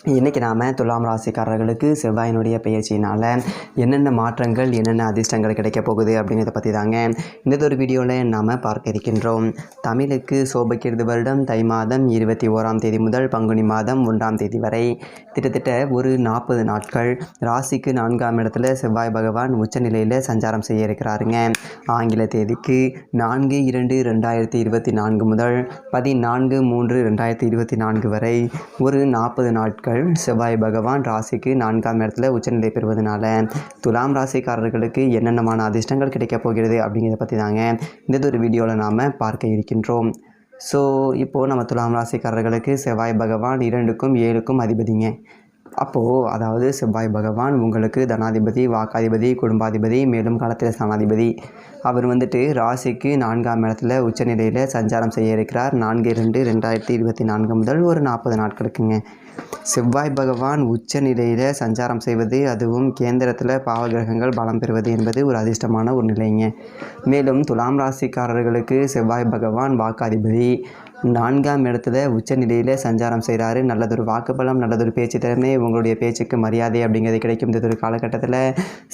இன்றைக்கி நாம் துலாம் ராசிக்காரர்களுக்கு செவ்வாயினுடைய பெயர்ச்சியினால் என்னென்ன மாற்றங்கள் என்னென்ன அதிர்ஷ்டங்கள் கிடைக்க போகுது அப்படிங்கிறத பற்றி தாங்க இந்த ஒரு வீடியோவில் நாம் பார்க்க இருக்கின்றோம். தமிழுக்கு சோபக்கிருது வருடம் தை மாதம் 21ஆம் தேதி முதல் பங்குனி மாதம் 1ஆம் தேதி வரை கிட்டத்தட்ட ஒரு 40 நாட்கள் ராசிக்கு 4ஆம் இடத்துல செவ்வாய் பகவான் உச்சநிலையில் சஞ்சாரம் செய்ய இருக்கிறாருங்க. ஆங்கில தேதிக்கு 4/2/2024 முதல் 14/3/2024 வரை ஒரு 40 நாட்கள் செவ்வாய் பகவான் ராசிக்கு 4ஆம் இடத்துல உச்சநிலை பெறுவதனால துலாம் ராசிக்காரர்களுக்கு என்னென்னமான அதிர்ஷ்டங்கள் கிடைக்கப் போகிறது அப்படிங்கிறத பற்றி தாங்க இந்த ஒரு வீடியோவில் நாம் பார்க்க இருக்கின்றோம். ஸோ இப்போது நம்ம துலாம் ராசிக்காரர்களுக்கு செவ்வாய் பகவான் 2க்கும் 7க்கும் அதிபதிங்க. அப்போது அதாவது செவ்வாய் பகவான் உங்களுக்கு தனாதிபதி, வாக்காதிபதி, குடும்பாதிபதி, மேலும் காலத்தில் ஸ்தானாதிபதி. அவர் ராசிக்கு 4ஆம் இடத்துல உச்சநிலையில் சஞ்சாரம் செய்ய இருக்கிறார். 4/2/2024 முதல் ஒரு 40 நாட்களுக்குங்க. செவ்வாய் பகவான் உச்ச நிலையில் சஞ்சாரம் செய்வது, அதுவும் கேந்திரத்தில் பாவகிரகங்கள் பலம் பெறுவது என்பது ஒரு அதிர்ஷ்டமான ஒரு நிலைங்க. மேலும் துலாம் ராசிக்காரர்களுக்கு செவ்வாய் பகவான் வாக்காதிபதி 4ஆம் இடத்துல உச்ச நிலையில் சஞ்சாரம் செய்கிறாரு. நல்லதொரு வாக்குப்பலம், நல்லதொரு பேச்சு திறமை, உங்களுடைய பேச்சுக்கு மரியாதை அப்படிங்கிறது கிடைக்கும். இந்த ஒரு காலகட்டத்தில்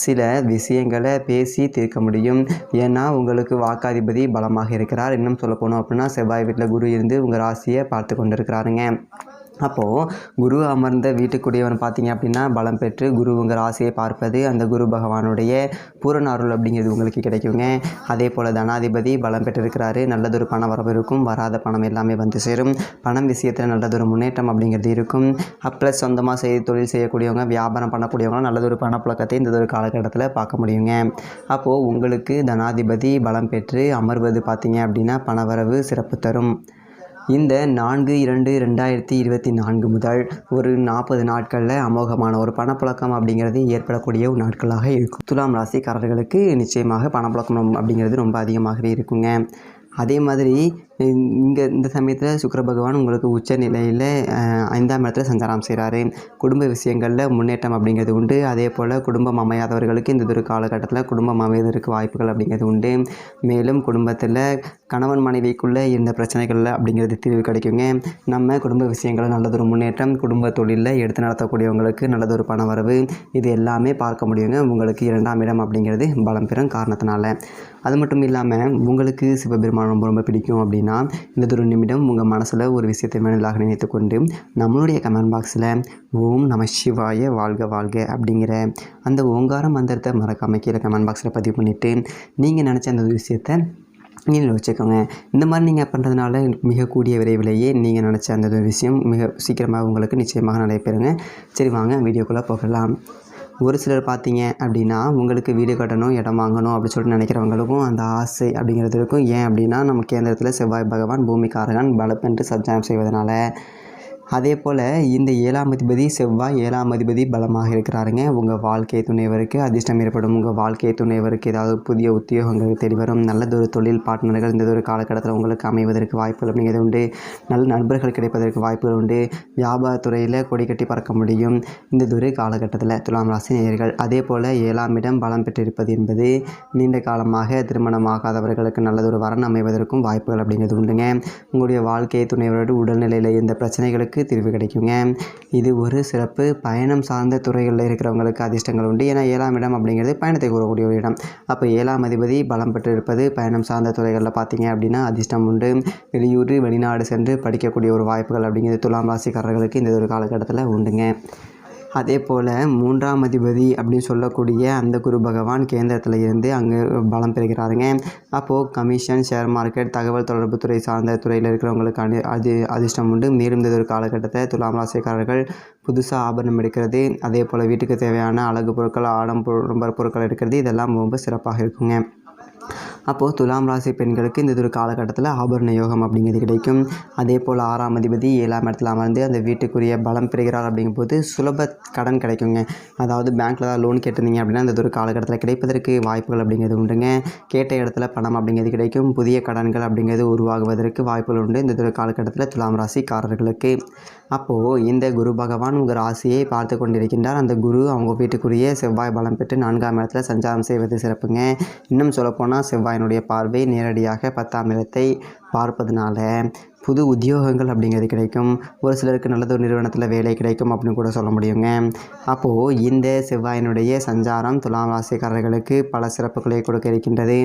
சில விஷயங்களை பேசி தீர்க்க முடியும். ஏன்னா உங்களுக்கு வாக்காதிபதி பலமாக இருக்கிறார். இன்னும் சொல்ல போனோம் அப்படின்னா செவ்வாய் வீட்டில் குரு இருந்து உங்கள் ராசியை பார்த்து கொண்டு இருக்கிறாருங்க. அப்போது குரு அமர்ந்த வீட்டுக்குரியவன் பார்த்திங்க அப்படின்னா பலம் பெற்று குரு உங்கள் ராசியை பார்ப்பது அந்த குரு பகவானுடைய பூரண அருள் அப்படிங்கிறது உங்களுக்கு கிடைக்குங்க. அதே போல் தனாதிபதி பலம் பெற்றிருக்கிறாரு. நல்லதொரு பண வரவு இருக்கும். வராத பணம் எல்லாமே வந்து சேரும். பணம் விஷயத்தில் நல்லதொரு முன்னேற்றம் அப்படிங்கிறது இருக்கும். ப்ளஸ் சொந்தமாக தொழில் செய்யக்கூடியவங்க, வியாபாரம் பண்ணக்கூடியவங்க நல்லதொரு பணப்புழக்கத்தை இந்த ஒரு காலகட்டத்தில் பார்க்க முடியுங்க. அப்போது உங்களுக்கு தனாதிபதி பலம் பெற்று அமர்வது பார்த்திங்க அப்படின்னா பணவரவு சிறப்பு தரும். இந்த 4/2/2024 முதல் ஒரு 40 நாட்களில் அமோகமான ஒரு பணப்புழக்கம் அப்படிங்கிறது ஏற்படக்கூடிய ஒரு நாட்களாக இருக்கும். துலாம் ராசிக்காரர்களுக்கு நிச்சயமாக பணப்புழக்கம் அப்படிங்கிறது ரொம்ப அதிகமாகவே இருக்குங்க. அதே மாதிரி இந்த சமயத்தில் சுக்கிர பகவான் உங்களுக்கு உச்ச நிலையில் 5ஆம் இடத்துல சஞ்சாரம் செய்கிறாரு. குடும்ப விஷயங்களில் முன்னேற்றம் அப்படிங்கிறது உண்டு. அதே போல் குடும்பம் அமையாதவர்களுக்கு இந்த ஒரு காலகட்டத்தில் குடும்பம் அமைவதற்கு வாய்ப்புகள் அப்படிங்கிறது உண்டு. மேலும் குடும்பத்தில் கணவன் மனைவிக்குள்ளே இருந்த பிரச்சனைகளில் அப்படிங்கிறது தீர்வு கிடைக்குங்க. நம்ம குடும்ப விஷயங்களில் நல்லதொரு முன்னேற்றம், குடும்ப தொழிலில் எடுத்து நடத்தக்கூடியவங்களுக்கு நல்லதொரு பண வரவு, இது எல்லாமே பார்க்க முடியுங்க. உங்களுக்கு 2ஆம் இடம் அப்படிங்கிறது பலம் பெறும் காரணத்தினால. அது மட்டும் இல்லாமல் உங்களுக்கு சிவபெருமான் ரொம்ப ரொம்ப பிடிக்கும் அப்படின்னா இந்த ஒரு நிமிடம் உங்கள் மனசில் ஒரு விஷயத்தை மனதிலாக நினைத்து கொண்டு நம்மளுடைய கமெண்ட் பாக்ஸில் ஓம் நம சிவாய வாழ்க வாழ்க அப்படிங்கிற அந்த ஓங்கார மந்திரத்தை மறக்காமல் கீழே கமெண்ட் பாக்ஸில் பதிவு பண்ணிவிட்டு நீங்கள் நினச்ச அந்த ஒரு விஷயத்தை நீங்கள் வச்சுக்கோங்க. இந்த மாதிரி நீங்கள் பண்ணுறதுனால மிக கூடிய விரைவிலேயே நீங்கள் நினச்ச அந்த ஒரு விஷயம் மிக சீக்கிரமாக உங்களுக்கு நிச்சயமாக நடைபெறுங்க. சரி, வாங்க வீடியோக்குள்ளே போகலாம். ஒரு சிலர் பார்த்தீங்க அப்படின்னா உங்களுக்கு வீடு கட்டணும், இடம் வாங்கணும் அப்படின்னு சொல்லிட்டு நினைக்கிறவங்களுக்கும் அந்த ஆசை அப்படிங்கிறது இருக்கும். ஏன் அப்படின்னா நம்ம கேந்திரத்தில் செவ்வாய் பகவான் பூமிக்காரகன் பலப்பென்று சஞ்சாரம் செய்வதனால. அதே போல் இந்த 7ஆம் அதிபதி செவ்வாய் 7ஆம் அதிபதி பலமாக இருக்கிறாருங்க. உங்கள் வாழ்க்கை துணைவருக்கு அதிர்ஷ்டம் ஏற்படும். உங்கள் வாழ்க்கை துணைவருக்கு ஏதாவது புதிய உத்தியோகங்கள் தேடி வரும். நல்லதொரு தொழில் பார்ட்னர்கள் இந்த ஒரு காலகட்டத்தில் உங்களுக்கு அமைவதற்கு வாய்ப்புகள் அப்படிங்கிறது உண்டு. நல்ல நண்பர்கள் கிடைப்பதற்கு வாய்ப்புகள் உண்டு. வியாபாரத்துறையில் கொடி கட்டி பறக்க முடியும் இந்த ஒரு காலகட்டத்தில் துலாம் ராசி நேயர்கள். அதே போல் 7ஆம் இடம் பலம் பெற்றிருப்பது என்பது நீண்ட காலமாக திருமணமாகாதவர்களுக்கு நல்லதொரு வரன் அமைவதற்கும் வாய்ப்புகள் அப்படிங்கிறது உண்டுங்க. உங்களுடைய வாழ்க்கை துணைவரோடு உடல்நிலையில் இருந்த பிரச்சனைகளுக்கு தீர்வு கிடைக்குங்க. இது ஒரு சிறப்பு. பயணம் சார்ந்த துறைகளில் இருக்கிறவங்களுக்கு அதிர்ஷ்டங்கள் உண்டு. ஏன்னா 7ஆம் இடம் அப்படிங்கிறது பயணத்தை கூறக்கூடிய ஒரு இடம். அப்போ 7ஆம் அதிபதி பலம் பெற்று இருப்பது பயணம் சார்ந்த துறைகளில் பார்த்தீங்க அப்படின்னா அதிர்ஷ்டம் உண்டு. வெளியூர் வெளிநாடு சென்று படிக்கக்கூடிய ஒரு வாய்ப்புகள் அப்படிங்கிறது துலாம் ராசிக்காரர்களுக்கு இந்த ஒரு காலகட்டத்தில் உண்டுங்க. அதே போல் 3ஆம் அதிபதி அப்படின்னு சொல்லக்கூடிய அந்த குரு பகவான் கேந்திரத்தில் இருந்து அங்கே பலம் பெறுகிறாருங்க. அப்போது கமிஷன், ஷேர் மார்க்கெட், தகவல் தொடர்பு துறை சார்ந்த துறையில் இருக்கிறவங்களுக்கு அதிர்ஷ்டம் உண்டு. மேலும் இந்த ஒரு காலகட்டத்தை துலாம் ராசிக்காரர்கள் புதுசாக ஆபரணம் எடுக்கிறது, அதே போல் வீட்டுக்கு தேவையான அழகு பொருட்கள், ஆடம்பர பொருட்கள் எடுக்கிறது, இதெல்லாம் ரொம்ப சிறப்பாக இருக்குங்க. அப்போது துலாம் ராசி பெண்களுக்கு இந்த ஒரு காலகட்டத்தில் ஆபரண யோகம் அப்படிங்கிறது கிடைக்கும். அதே போல் 6ஆம் அதிபதி 7ஆம் இடத்துல அமர்ந்து அந்த வீட்டுக்குரிய பலம் பெறுகிறார் அப்படிங்கும்போது சுலப கடன் கிடைக்குங்க. அதாவது பேங்க்கில் தான் லோன் கேட்டிருந்தீங்க அப்படின்னா இந்த ஒரு காலகட்டத்தில் கிடைப்பதற்கு வாய்ப்புகள் அப்படிங்கிறது உண்டுங்க. கேட்ட இடத்துல பணம் அப்படிங்கிறது கிடைக்கும். புதிய கடன்கள் அப்படிங்கிறது உருவாகுவதற்கு வாய்ப்புகள் உண்டு இந்த ஒரு காலகட்டத்தில் துலாம் ராசிக்காரர்களுக்கு. அப்போது இந்த குரு பகவான் உங்கள் ராசியை பார்த்து கொண்டிருக்கின்றார். அந்த குரு அவங்க வீட்டுக்குரிய செவ்வாய் பலம் பெற்று 4ஆம் இடத்துல சஞ்சாரம் செய்வது சிறப்புங்க. இன்னும் சொல்லப்போனால் செவ்வாயினுடைய பார்வை நேரடியாக 10ஆம் இடத்தை பார்ப்பதனால புது உத்தியோகங்கள் அப்படிங்கிறது கிடைக்கும். ஒரு சிலருக்கு நல்லதொரு நிறுவனத்தில் வேலை கிடைக்கும் அப்படின்னு கூட சொல்ல முடியுங்க. அப்போது இந்த செவ்வாயினுடைய சஞ்சாரம் துலாம் ராசிக்காரர்களுக்கு பல சிறப்புகளை கொடுக்க இருக்கின்றது.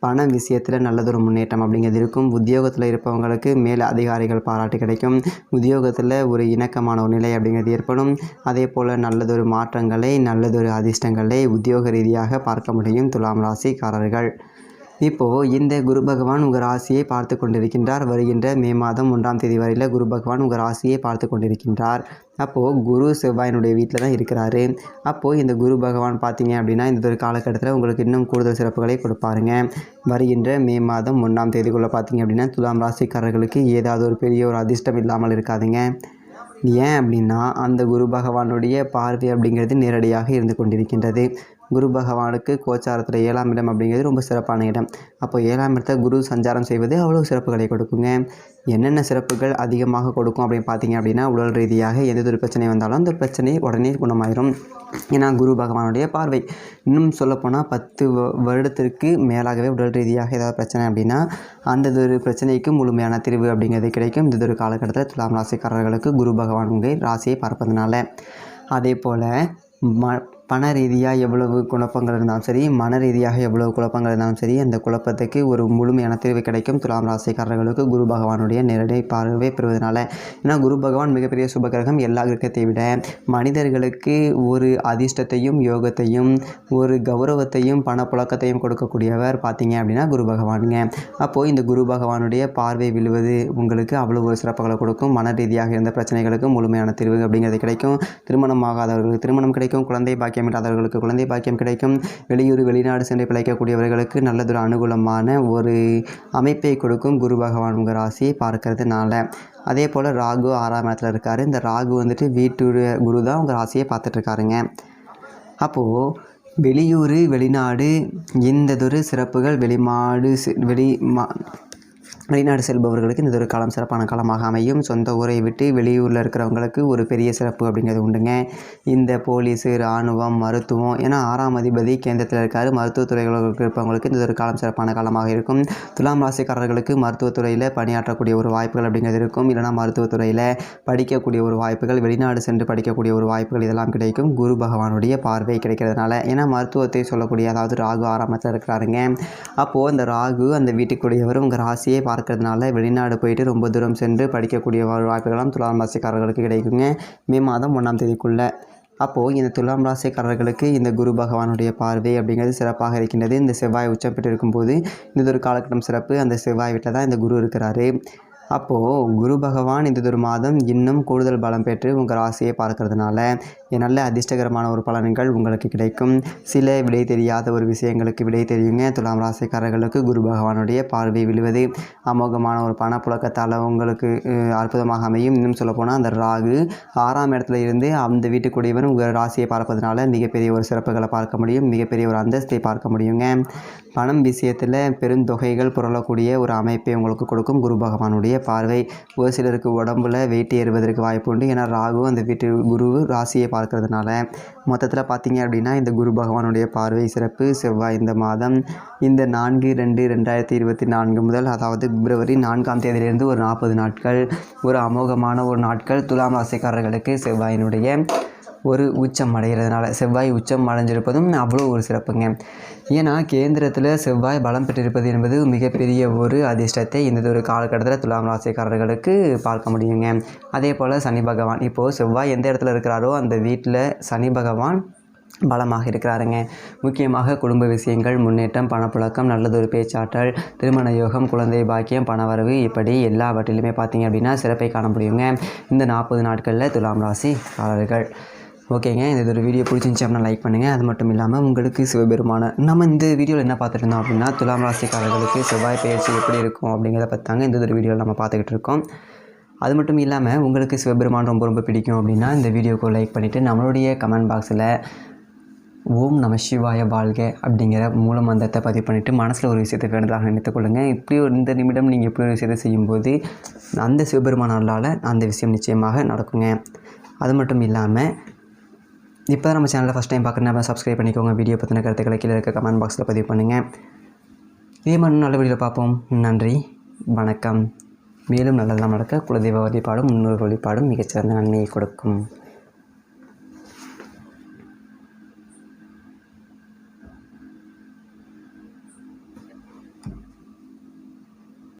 பண விஷயத்தில் நல்லதொரு முன்னேற்றம் அப்படிங்கிறது இருக்கும். உத்தியோகத்தில் இருப்பவங்களுக்கு மேல் அதிகாரிகள் பாராட்டு கிடைக்கும். உத்தியோகத்தில் ஒரு இணக்கமான ஒரு நிலை அப்படிங்கிறது ஏற்படும். அதே போல் நல்லதொரு மாற்றங்களை நல்லதொரு அதிர்ஷ்டங்களை உத்தியோக ரீதியாக பார்க்க முடியும் துலாம் ராசிக்காரர்கள். இப்போது இந்த குரு பகவான் உங்கள் ராசியை பார்த்து கொண்டிருக்கின்றார். வருகின்ற மே மாதம் 1ஆம் தேதி வரையில் குரு பகவான் உங்கள் ராசியை பார்த்து கொண்டிருக்கின்றார். அப்போது குரு செவ்வாயினுடைய வீட்டில் தான் இருக்கிறாரு. அப்போது இந்த குரு பகவான் பார்த்தீங்க அப்படின்னா இந்த ஒரு காலகட்டத்தில் உங்களுக்கு இன்னும் கூடுதல் சிறப்புகளை கொடுப்பாருங்க. வருகின்ற மே மாதம் 1ஆம் தேதிக்குள்ளே பார்த்தீங்க அப்படின்னா துலாம் ராசிக்காரர்களுக்கு ஏதாவது ஒரு பெரிய ஒரு அதிர்ஷ்டம் இல்லாமல் இருக்காதுங்க. ஏன் அப்படின்னா அந்த குரு பகவானுடைய பார்வை அப்படிங்கிறது நேரடியாக இருந்து கொண்டிருக்கின்றது. குரு பகவானுக்கு கோச்சாரத்தில் 7ஆம் இடம் அப்படிங்கிறது ரொம்ப சிறப்பான இடம். அப்போ 7ஆம் இடத்தை குரு சஞ்சாரம் செய்வது அவ்வளோ சிறப்புகளை கொடுக்குங்க. என்னென்ன சிறப்புகள் அதிகமாக கொடுக்கும் அப்படின்னு பார்த்தீங்க அப்படின்னா உடல் ரீதியாக எந்த ஒரு பிரச்சனை வந்தாலும் அந்த பிரச்சனை உடனே குணமாயிரும். ஏன்னா குரு பகவானுடைய பார்வை இன்னும் சொல்லப்போனால் 10 வருடத்திற்கு மேலாகவே உடல் ரீதியாக ஏதாவது பிரச்சனை அப்படின்னா அந்த ஒரு பிரச்சனைக்கு முழுமையான தீர்வு அப்படிங்கிறது கிடைக்கும். இந்த ஒரு காலகட்டத்தில் துலாம் ராசிக்காரர்களுக்கு குரு பகவான் உங்கள் ராசியை பார்ப்பதனால. அதே போல் பண ரீதியாக எவ்வளவு குழப்பங்கள் இருந்தாலும் சரி, மன ரீதியாக எவ்வளவு குழப்பங்கள் இருந்தாலும் சரி, அந்த குழப்பத்துக்கு ஒரு முழுமையான தீர்வு கிடைக்கும் துலாம் ராசிக்காரர்களுக்கு குரு பகவானுடைய நேரடி பார்வை பெறுவதனால. ஏன்னா குரு பகவான் மிகப்பெரிய சுபகிரகம். எல்லா கிரகத்தை விட மனிதர்களுக்கு ஒரு அதிர்ஷ்டத்தையும் யோகத்தையும் ஒரு கௌரவத்தையும் பணப்புழக்கத்தையும் கொடுக்கக்கூடியவர் பார்த்தீங்க அப்படின்னா குரு பகவானுங்க. அப்போது இந்த குரு பகவானுடைய பார்வை விழுவது உங்களுக்கு அவ்வளோ ஒரு சிறப்புகளை கொடுக்கும். மன ரீதியாக இருந்த பிரச்சனைகளுக்கு முழுமையான தீர்வு அப்படிங்கிறது கிடைக்கும். திருமணம் ஆகாதவர்களுக்கு திருமணம் கிடைக்கும். குழந்தை பாக்கியம் இல்லாதவர்களுக்கு குழந்தை பாக்கியம் கிடைக்கும். வெளியூர் வெளிநாடு சென்று பிழைக்கக்கூடியவர்களுக்கு நல்லதொரு அனுகூலமான ஒரு அமைப்பை கொடுக்கும் குரு பகவான் உங்கள் ராசியை பார்க்கறதுனால. அதே போல் ராகு 6ஆம் இடத்துல இருக்கார். இந்த ராகு வந்துட்டு வீட்டுடைய குரு தான் உங்கள் ராசியை பார்த்துட்ருக்காருங்க. அப்போது வெளியூர் வெளிநாடு இந்ததொரு சிறப்புகள் வெளிநாடு செல்பவர்களுக்கு இந்த ஒரு காலம் சிறப்பான காலமாக அமையும். சொந்த ஊரை விட்டு வெளியூரில் இருக்கிறவங்களுக்கு ஒரு பெரிய சிறப்பு அப்படிங்கிறது உண்டுங்க. இந்த போலீஸு, இராணுவம், மருத்துவம், ஏன்னா 6ஆம் அதிபதி கேந்திரத்தில் இருக்கார். மருத்துவத்துறைகளுக்கு இருப்பவங்களுக்கு இந்த ஒரு காலம் சிறப்பான காலமாக இருக்கும். துலாம் ராசிக்காரர்களுக்கு மருத்துவத்துறையில் பணியாற்றக்கூடிய ஒரு வாய்ப்புகள் அப்படிங்கிறது இருக்கும். இல்லைனா மருத்துவத்துறையில் படிக்கக்கூடிய ஒரு வாய்ப்புகள், வெளிநாடு சென்று படிக்கக்கூடிய ஒரு வாய்ப்புகள் இதெல்லாம் கிடைக்கும் குரு பகவானுடைய பார்வை கிடைக்கிறதுனால. ஏன்னா மருத்துவத்தை சொல்லக்கூடிய அதாவது ராகு 6ஆம் இடத்துல இருக்கிறாருங்க. அப்போது அந்த ராகு அந்த வீட்டுக்குரியவர் உங்கள் ராசியை பார்க்கறதுனால வெளிநாடு போயிட்டு ரொம்ப தூரம் சென்று படிக்கக்கூடிய வாய்ப்புகளும் துலாம் ராசிக்காரர்களுக்கு கிடைக்குங்க மே மாதம் 1ஆம் தேதிக்குள்ளே. அப்போது இந்த துலாம் ராசிக்காரர்களுக்கு இந்த குரு பகவானுடைய பார்வை அப்படிங்கிறது சிறப்பாக இருக்கின்றது. இந்த செவ்வாய் உச்சம் பெற்று இருக்கும்போது இந்த ஒரு காலகட்டம் சிறப்பு. அந்த செவ்வாய் வீட்டில் தான் இந்த குரு இருக்கிறாரு. அப்போது குரு பகவான் இந்த ஒரு மாதம் இன்னும் கூடுதல் பலம் பெற்று உங்கள் ராசியை பார்க்கறதுனால நல்ல அதிர்ஷ்டகரமான ஒரு பலன்கள் உங்களுக்கு கிடைக்கும். சில விடை தெரியாத ஒரு விஷயங்களுக்கு விடை தெரியுங்க. துலாம் ராசிக்காரர்களுக்கு குரு பகவானுடைய பார்வை விழுவது அமோகமான ஒரு பணப்புழக்கத்தால் உங்களுக்கு அற்புதமாக அமையும். இன்னும் சொல்லப்போனால் அந்த ராகு 6ஆம் இடத்துல இருந்து அந்த வீட்டுக்குரியவர் உங்கள் ராசியை பார்ப்பதனால மிகப்பெரிய ஒரு சிறப்புகளை பார்க்க முடியும். மிகப்பெரிய ஒரு அந்தஸ்தை பார்க்க முடியுங்க. பணம் விஷயத்தில் பெருந்தொகைகள் புரளக்கூடிய ஒரு அமைப்பை உங்களுக்கு கொடுக்கும் குரு பகவானுடைய பார்வை. ஒரு சிலருக்கு உடம்புல வெயிட் ஏறுவதற்கு வாய்ப்பு உண்டு. ஏன்னா ராகு அந்த வீட்டு குரு ராசியை பார்க்கறதுனால. மொத்தத்தில் பார்த்தீங்க அப்படின்னா இந்த குரு பகவானுடைய பார்வை சிறப்பு. செவ்வாய் இந்த மாதம் இந்த 4/2/2024 முதல் அதாவது பிப்ரவரி 4ஆம் தேதியிலிருந்து ஒரு 40 நாட்கள் ஒரு அமோகமான ஒரு நாட்கள் துலாம் ராசிக்காரர்களுக்கு செவ்வாயினுடைய ஒரு உச்சம் அடைகிறதுனால. செவ்வாய் உச்சம் அடைஞ்சிருப்பதும் அவ்வளோ ஒரு சிறப்புங்க. ஏன்னா கேந்திரத்தில் செவ்வாய் பலம் பெற்றிருப்பது என்பது மிகப்பெரிய ஒரு அதிர்ஷ்டத்தை இந்த ஒரு காலகட்டத்தில் துலாம் ராசிக்காரர்களுக்கு பார்க்க முடியுங்க. அதே போல் சனி பகவான் இப்போது செவ்வாய் எந்த இடத்துல இருக்கிறாரோ அந்த வீட்டில் சனி பகவான் பலமாக இருக்கிறாருங்க. முக்கியமாக குடும்ப விஷயங்கள், முன்னேற்றம், பணப்புழக்கம், நல்லதொரு பேச்சாற்றல், திருமண யோகம், குழந்தை பாக்கியம், பணவரவு இப்படி எல்லாவற்றிலுமே பார்த்தீங்க அப்படின்னா சிறப்பை காண முடியுங்க இந்த 40 நாட்களில் துலாம் ராசிக்காரர்கள். ஓகேங்க, இந்த ஒரு வீடியோ பிடிச்சிருந்துச்சி அப்படின்னா லைக் பண்ணுங்கள். அது மட்டும் இல்லாமல் உங்களுக்கு சிவபெருமான நம்ம இந்த வீடியோவில் என்ன பார்த்துட்டு இருந்தோம் அப்படின்னா துலாம் ராசிக்காரர்களுக்கு செவ்வாய் பயிற்சி எப்படி இருக்கும் அப்படிங்கிறத பற்றி இந்த ஒரு வீடியோவில் நம்ம பார்த்துக்கிட்டு இருக்கோம். அது மட்டும் இல்லாமல் உங்களுக்கு சிவபெருமான் ரொம்ப ரொம்ப பிடிக்கும் அப்படின்னா இந்த வீடியோக்கு லைக் பண்ணிவிட்டு நம்மளுடைய கமெண்ட் பாக்ஸில் ஓம் நம சிவாய வாழ்க அப்படிங்கிற மூலமந்திரத்தை பதிவு பண்ணிவிட்டு மனசில் ஒரு விஷயத்தை வேண்டுதலாக நினைத்துக்கொள்ளுங்கள். இப்படி ஒரு இந்த நிமிடம் நீங்கள் இப்படி ஒரு விஷயத்தை செய்யும்போது அந்த சிவபெருமானால் அந்த விஷயம் நிச்சயமாக நடக்குங்க. அது மட்டும் இல்லாமல் இப்போ தான் நம்ம சேனலில் ஃபஸ்ட் டைம் பார்க்குறேன்னா சப்ஸ்கிரைப் பண்ணிக்கோங்க. வீடியோ பற்றின கருத்துக்களை கீழே இருக்க கமெண்ட் பாக்ஸில் பதிவு பண்ணுங்கள். இதே மாதிரி நல்ல வீடியோவில் பார்ப்போம். நன்றி, வணக்கம். மேலும் நல்லதெல்லாம் நடக்க குலதெய்வ வழிபாடும் முன்னோர்கள் வழிபாடும் மிகச்சிறந்த நன்மையை கொடுக்கும்.